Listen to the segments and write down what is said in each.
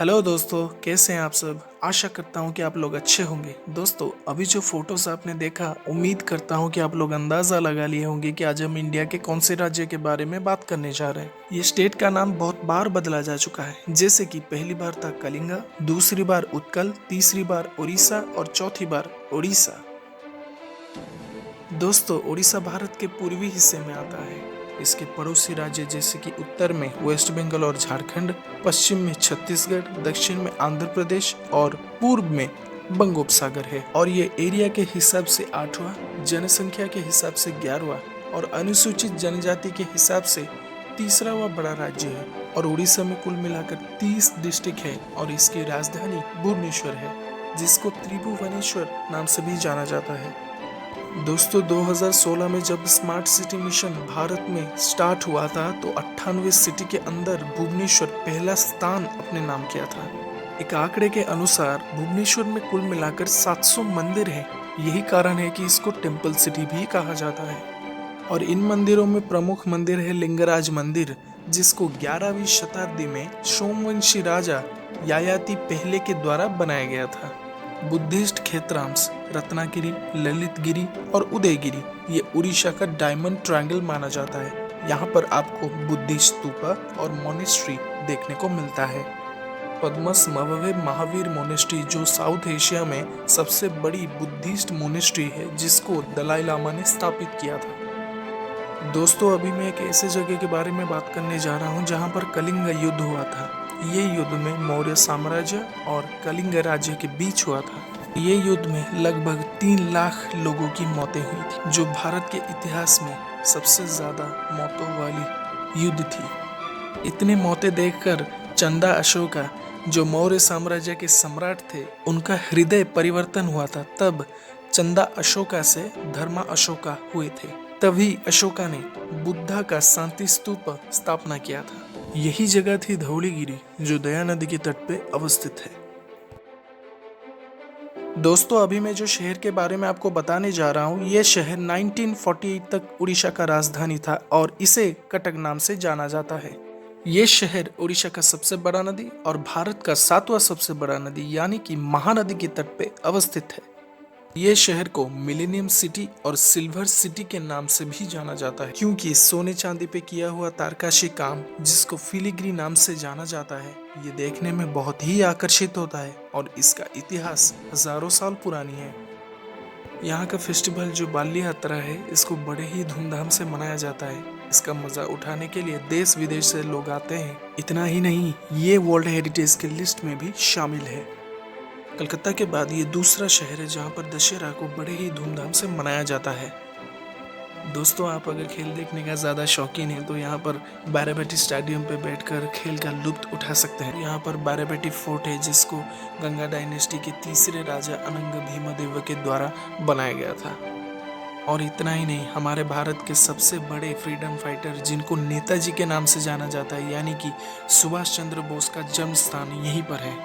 Hello दोस्तों, कैसे हैं आप सब। आशा करता हूं कि आप लोग अच्छे होंगे। दोस्तों, अभी जो फोटोज आपने देखा, उम्मीद करता हूं कि आप लोग अंदाज़ा लगा लिए होंगे कि आज हम इंडिया के कौन से राज्य के बारे में बात करने जा रहे हैं। ये स्टेट का नाम बहुत बार बदला जा चुका है, जैसे कि पहली बार था कलिंगा, दूसरी बार उत्कल, तीसरी बार उड़ीसा और चौथी बार उड़ीसा। दोस्तों, उड़ीसा भारत के पूर्वी हिस्से में आता है। इसके पड़ोसी राज्य जैसे कि उत्तर में वेस्ट बंगाल और झारखंड, पश्चिम में छत्तीसगढ़, दक्षिण में आंध्र प्रदेश और पूर्व में बंगोपसागर है। और ये एरिया के हिसाब से 8वां, जनसंख्या के हिसाब से 11वां और अनुसूचित जनजाति के हिसाब से तीसरा बड़ा राज्य है। और उड़ीसा में कुल मिलाकर 30 डिस्ट्रिक्ट है और इसकी राजधानी भुवनेश्वर है, जिसको त्रिभुवनेश्वर नाम से भी जाना जाता है। दोस्तों, 2016 में जब स्मार्ट सिटी मिशन भारत में स्टार्ट हुआ था तो 98 सिटी के अंदर भुवनेश्वर पहला स्थान अपने नाम किया था। एक आंकड़े के अनुसार भुवनेश्वर में कुल मिलाकर 700 मंदिर हैं। यही कारण है कि इसको टेम्पल सिटी भी कहा जाता है। और इन मंदिरों में प्रमुख मंदिर है लिंगराज मंदिर, जिसको 11वीं शताब्दी में सोमवंशी राजा यायाति पहले के द्वारा बनाया गया था। बुद्धिस्ट क्षेत्रांश रत्नागिरी, ललितगिरी और उदयगिरी ये उड़ीसा का डायमंड ट्रायंगल माना जाता है। यहाँ पर आपको बुद्धिस्ट स्तूपा और मोनेस्ट्री देखने को मिलता है। पद्मसमभवे महावीर मोनेस्ट्री जो साउथ एशिया में सबसे बड़ी बुद्धिस्ट मोनेस्ट्री है, जिसको दलाई लामा ने स्थापित किया था। दोस्तों, अभी मैं एक ऐसे जगह के बारे में बात करने जा रहा हूँ जहाँ पर कलिंग युद्ध हुआ था। ये युद्ध में मौर्य साम्राज्य और कलिंग राज्य के बीच हुआ था। ये युद्ध में लगभग 3 लाख लोगों की मौतें हुई थी, जो भारत के इतिहास में सबसे ज्यादा मौतों वाली युद्ध थी। इतने मौतें देखकर चंदा अशोका, जो मौर्य साम्राज्य के सम्राट थे, उनका हृदय परिवर्तन हुआ था। तब चंदा अशोका से धर्मा अशोका हुए थे। तभी अशोका ने बुद्धा का शांति स्तूप स्थापना किया था। यही जगह थी धौलीगिरी, जो दया नदी के तट पे अवस्थित है। दोस्तों, अभी मैं जो शहर के बारे में आपको बताने जा रहा हूँ, ये शहर 1948 तक उड़ीसा का राजधानी था और इसे कटक नाम से जाना जाता है। ये शहर उड़ीसा का सबसे बड़ा नदी और भारत का 7वां सबसे बड़ा नदी यानी कि महानदी के तट पे अवस्थित है। ये शहर को मिलेनियम सिटी और सिल्वर सिटी के नाम से भी जाना जाता है, क्योंकि सोने चांदी पे किया हुआ तारकशी काम, जिसको फिलीग्री नाम से जाना जाता है, ये देखने में बहुत ही आकर्षित होता है और इसका इतिहास हजारों साल पुरानी है। यहाँ का फेस्टिवल जो बाली यात्रा है, इसको बड़े ही धूमधाम से मनाया जाता है। इसका मजा उठाने के लिए देश विदेश से लोग आते हैं। इतना ही नहीं, ये वर्ल्ड हेरिटेज के लिस्ट में भी शामिल है। कलकत्ता के बाद ये दूसरा शहर है जहाँ पर दशहरा को बड़े ही धूमधाम से मनाया जाता है। दोस्तों, आप अगर खेल देखने का ज़्यादा शौकीन है तो यहाँ पर बाराबेटी स्टेडियम पे बैठकर खेल का लुत्फ उठा सकते हैं। यहाँ पर बाराबेटी फोर्ट है, जिसको गंगा डायनेस्टी के तीसरे राजा अनंग भीमदेव के द्वारा बनाया गया था। और इतना ही नहीं, हमारे भारत के सबसे बड़े फ्रीडम फाइटर, जिनको नेताजी के नाम से जाना जाता है, यानी कि सुभाष चंद्र बोस का जन्म स्थान यहीं पर है।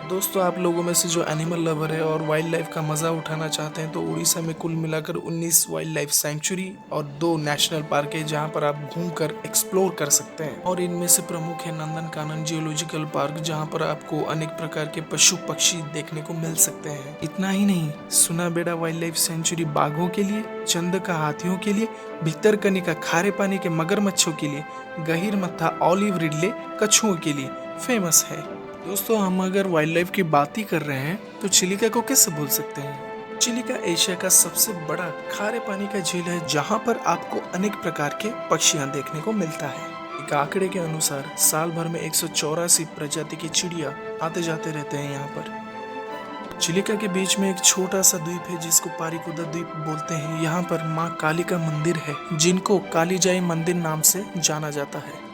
दोस्तों, आप लोगों में से जो एनिमल लवर है और वाइल्ड लाइफ का मजा उठाना चाहते हैं तो उड़ीसा में कुल मिलाकर 19 वाइल्ड लाइफ सेंचुरी और 2 नेशनल पार्क है, जहां पर आप घूमकर एक्सप्लोर कर सकते हैं। और इनमें से प्रमुख है नंदनकानन जियोलॉजिकल पार्क, जहां पर आपको अनेक प्रकार के पशु पक्षी देखने को मिल सकते हैं। इतना ही नहीं, सुनाबेड़ा वाइल्ड लाइफ सेंचुरी बाघों के लिए, चंदका हाथियों के लिए, भितरकनिका खारे पानी के मगरमच्छों के लिए, गहीर मत्था ऑलिव रिडले कछुओं के लिए फेमस है। दोस्तों, हम अगर वाइल्ड लाइफ की बात ही कर रहे हैं तो चिलिका को कैसे भूल सकते हैं। चिलिका एशिया का सबसे बड़ा खारे पानी का झील है, जहां पर आपको अनेक प्रकार के पक्षियां देखने को मिलता है। एक आंकड़े के अनुसार साल भर में 184 प्रजाति की चिड़िया आते जाते रहते हैं यहाँ पर। चिलिका के बीच में एक छोटा सा द्वीप है, जिसको पारिकुदा द्वीप बोलते हैं। यहाँ पर माँ काली का मंदिर है, जिनको कालीजाई मंदिर नाम से जाना जाता है।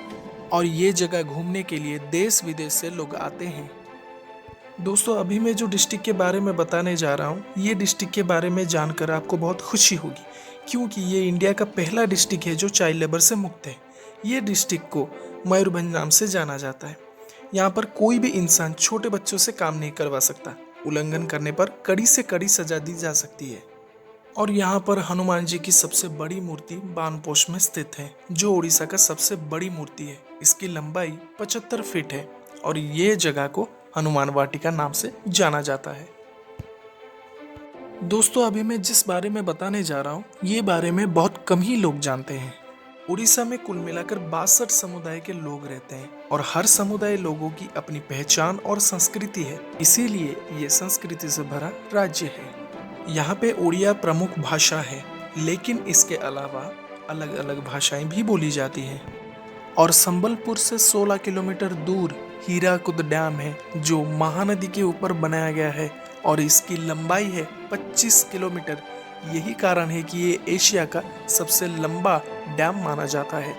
और ये जगह घूमने के लिए देश विदेश से लोग आते हैं। दोस्तों, अभी मैं जो डिस्ट्रिक्ट के बारे में बताने जा रहा हूँ, ये डिस्ट्रिक्ट के बारे में जानकर आपको बहुत खुशी होगी, क्योंकि ये इंडिया का पहला डिस्ट्रिक्ट है जो चाइल्ड लेबर से मुक्त है। ये डिस्ट्रिक्ट को मयूरभंज नाम से जाना जाता है। यहाँ पर कोई भी इंसान छोटे बच्चों से काम नहीं करवा सकता। उल्लंघन करने पर कड़ी से कड़ी सजा दी जा सकती है। और यहाँ पर हनुमान जी की सबसे बड़ी मूर्ति बानपोश में स्थित है, जो उड़ीसा का सबसे बड़ी मूर्ति है। इसकी लंबाई 75 फीट है और ये जगह को हनुमान वाटिका नाम से जाना जाता है। दोस्तों, अभी मैं जिस बारे में बताने जा रहा हूँ ये बारे में बहुत कम ही लोग जानते हैं। उड़ीसा में कुल मिलाकर 62 समुदाय के लोग रहते हैं और हर समुदाय लोगों की अपनी पहचान और संस्कृति है, इसीलिए ये संस्कृति से भरा राज्य है। यहाँ पे उड़िया प्रमुख भाषा है, लेकिन इसके अलावा अलग अलग भाषाएं भी बोली जाती हैं। और संबलपुर से 16 किलोमीटर दूर हीराकुद डैम है, जो महानदी के ऊपर बनाया गया है और इसकी लंबाई है 25 किलोमीटर। यही कारण है कि ये एशिया का सबसे लंबा डैम माना जाता है।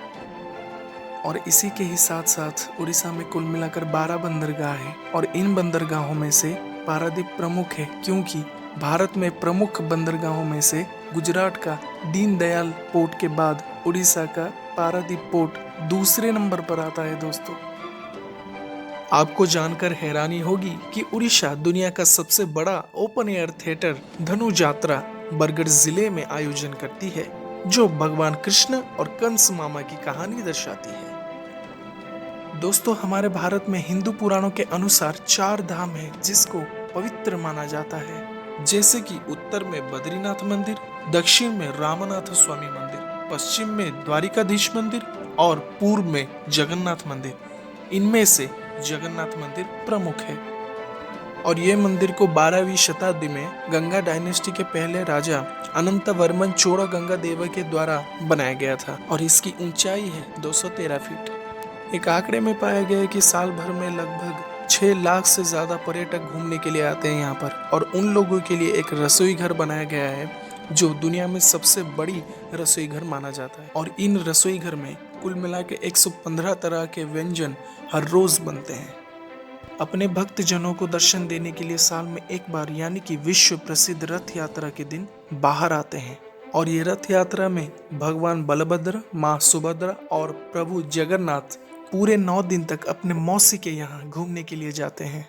और इसी के ही साथ साथ उड़ीसा में कुल मिलाकर 12 बंदरगाह हैं और इन बंदरगाहों में से पारादीप प्रमुख है, क्योंकि भारत में प्रमुख बंदरगाहों में से गुजरात का दीनदयाल पोर्ट के बाद उड़ीसा का पारादीप पोर्ट दूसरे नंबर पर आता है। दोस्तों, आपको जानकर हैरानी होगी कि उड़ीसा दुनिया का सबसे बड़ा ओपन एयर थिएटर धनु जात्रा बरगढ़ जिले में आयोजन करती है, जो भगवान कृष्ण और कंस मामा की कहानी दर्शाती है। दोस्तों, हमारे भारत में हिंदू पुराणों के अनुसार 4 धाम है जिसको पवित्र माना जाता है, जैसे कि उत्तर में बद्रीनाथ मंदिर, दक्षिण में रामनाथ स्वामी मंदिर, पश्चिम में द्वारिकाधीश मंदिर और पूर्व में जगन्नाथ मंदिर। इनमें से जगन्नाथ मंदिर प्रमुख है और ये मंदिर को 12वीं शताब्दी में गंगा डायनेस्टी के पहले राजा अनंतवर्मन चोड़ा गंगा देव के द्वारा बनाया गया था और इसकी ऊंचाई है 213 फीट। एक आंकड़े में पाया गया है कि साल भर में लगभग 6 लाख से ज्यादा पर्यटक घूमने के लिए आते हैं यहाँ पर, और उन लोगों के लिए एक रसोई घर बनाया गया है जो दुनिया में सबसे बड़ी रसोई घर माना जाता है। और इन रसोई घर में कुल मिला के 115 तरह के व्यंजन हर रोज बनते हैं। अपने भक्त जनों को दर्शन देने के लिए साल में एक बार यानी कि विश्व प्रसिद्ध रथ यात्रा के दिन बाहर आते हैं, और ये रथ यात्रा में भगवान बलभद्र, माँ सुभद्रा और प्रभु जगन्नाथ पूरे 9 दिन तक अपने मौसी के यहाँ घूमने के लिए जाते हैं।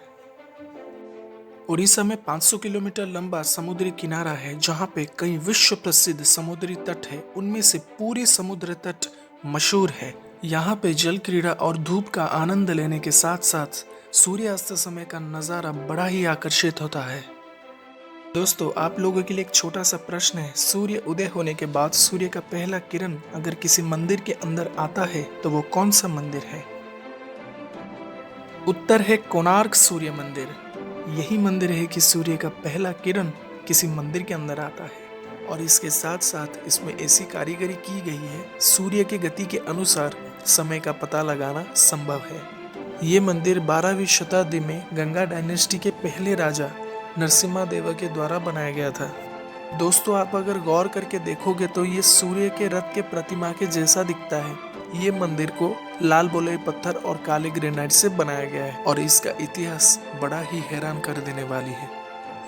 उड़ीसा में 500 किलोमीटर लंबा समुद्री किनारा है, जहाँ पे कई विश्व प्रसिद्ध समुद्री तट है। उनमें से पूरे समुद्र तट मशहूर है। यहाँ पे जल क्रीड़ा और धूप का आनंद लेने के साथ साथ सूर्यास्त समय का नजारा बड़ा ही आकर्षित होता है। दोस्तों, आप लोगों के लिए एक छोटा सा प्रश्न है। सूर्य उदय होने के बाद सूर्य का पहला किरण अगर किसी मंदिर के अंदर आता है तो वो कौन सा मंदिर है? उत्तर है कोणार्क सूर्य मंदिर। यही मंदिर है कि सूर्य का पहला किरण किसी मंदिर के अंदर आता है, और इसके साथ साथ इसमें ऐसी कारीगरी की गई है, सूर्य की गति के अनुसार समय का पता लगाना संभव है। ये मंदिर 12वीं शताब्दी में गंगा डायनेस्टी के पहले राजा नरसिम्हा देव के द्वारा बनाया गया था। दोस्तों, आप अगर गौर करके देखोगे तो ये सूर्य के रथ के प्रतिमा के जैसा दिखता है। ये मंदिर को लाल बोले पत्थर और काले ग्रेनाइट से बनाया गया है और इसका इतिहास बड़ा ही हैरान कर देने वाली है।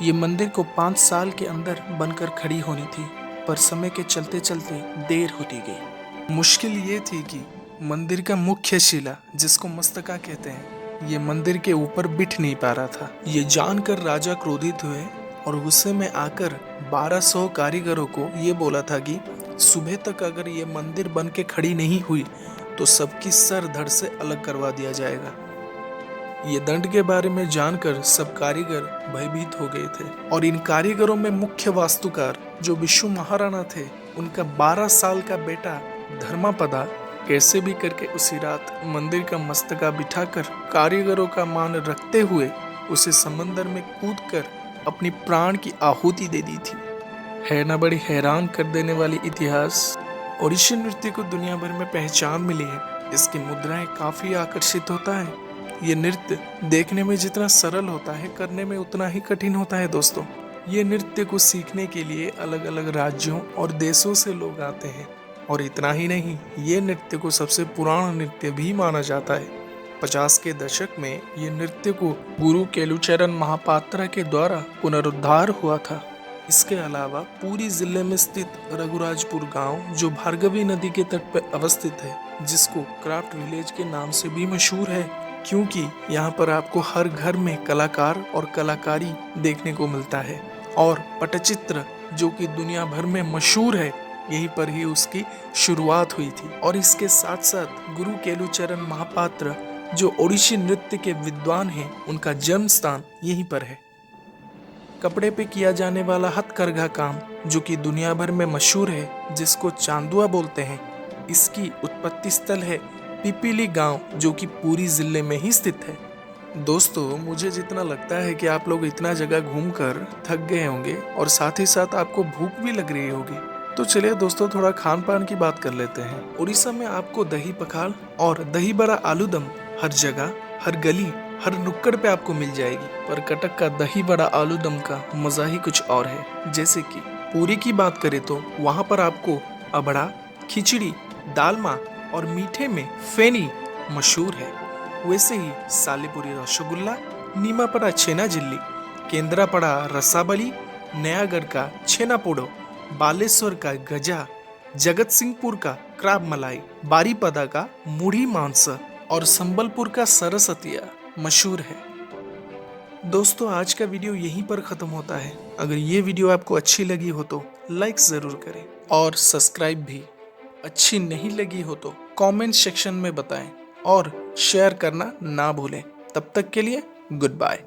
ये मंदिर को 5 साल के अंदर बनकर खड़ी होनी थी, पर समय के चलते चलते देर होती गई। मुश्किल ये थी कि मंदिर का मुख्य शिला, जिसको मस्तका कहते हैं, ये मंदिर के ऊपर बिठ नहीं पा रहा था। ये जानकर राजा क्रोधित हुए और गुस्से में आकर 1200 कारीगरों को ये बोला था कि सुबह तक अगर ये मंदिर बन के खड़ी नहीं हुई तो सबकी सर धड़ से अलग करवा दिया जाएगा। ये दंड के बारे में जानकर सब कारीगर भयभीत हो गए थे, और इन कारीगरों में मुख्य वास्तुकार जो विष्णु महाराणा थे, उनका 12 साल का बेटा धर्मापदा कैसे भी करके उसी रात मंदिर का मस्तका बिठाकर कारीगरों का मान रखते हुए उसे समंदर में कूदकर अपनी प्राण की आहुति दे दी थी। है ना बड़ी हैरान कर देने वाली इतिहास। ओडिसी नृत्य को दुनिया भर में पहचान मिली है। इसकी मुद्राएं काफी आकर्षित होता है। ये नृत्य देखने में जितना सरल होता है, करने में उतना ही कठिन होता है। दोस्तों, ये नृत्य को सीखने के लिए अलग अलग राज्यों और देशों से लोग आते हैं, और इतना ही नहीं, ये नृत्य को सबसे पुराना नृत्य भी माना जाता है। 50 के दशक में ये नृत्य को गुरु केलुचरण महापात्रा के द्वारा पुनरुद्धार हुआ था। इसके अलावा पूरी जिले में स्थित रघुराजपुर गांव, जो भार्गवी नदी के तट पर अवस्थित है, जिसको क्राफ्ट विलेज के नाम से भी मशहूर है, क्योंकि यहाँ पर आपको हर घर में कलाकार और कलाकारी देखने को मिलता है। और पटचित्र, जो कि दुनिया भर में मशहूर है, यहीं पर ही उसकी शुरुआत हुई थी। और इसके साथ साथ गुरु केलुचरण महापात्र जो ओडिशी नृत्य के विद्वान हैं, उनका जन्म स्थान यहीं पर है। कपड़े पे किया जाने वाला हथकरघा काम जो कि दुनिया भर में मशहूर है, जिसको चांदुआ बोलते हैं, इसकी उत्पत्ति स्थल है पिपीली गांव, जो कि पुरी जिले में ही स्थित है। दोस्तों, मुझे जितना लगता है कि आप लोग इतना जगह घूमकर थक गए होंगे और साथ ही साथ आपको भूख भी लग रही होगी, तो चलिए दोस्तों थोड़ा खान पान की बात कर लेते हैं। उड़ीसा में आपको दही पखाल और दही बड़ा आलूदम हर जगह, हर गली, हर नुक्कड़ पे आपको मिल जाएगी। पर कटक का दही बड़ा आलूदम का मजा ही कुछ और है। जैसे कि पूरी की बात करें तो वहाँ पर आपको अबड़ा, खिचड़ी, दालमा और मीठे में फेनी मशहूर है। वैसे ही सालेपुरी रसगुल्ला, नीमापड़ा छेना झिल्ली, केंद्रापड़ा रसाबली, नयागढ़ का छेना पोड़ो, बालेश्वर का गजा, जगत सिंहपुर का क्राब मलाई, बारीपदा का मुढ़ी मांस और संबलपुर का सरसतिया मशहूर है। दोस्तों, आज का वीडियो यहीं पर खत्म होता है। अगर ये वीडियो आपको अच्छी लगी हो तो लाइक जरूर करें और सब्सक्राइब भी। अच्छी नहीं लगी हो तो कमेंट सेक्शन में बताएं और शेयर करना ना भूलें। तब तक के लिए गुड बाय।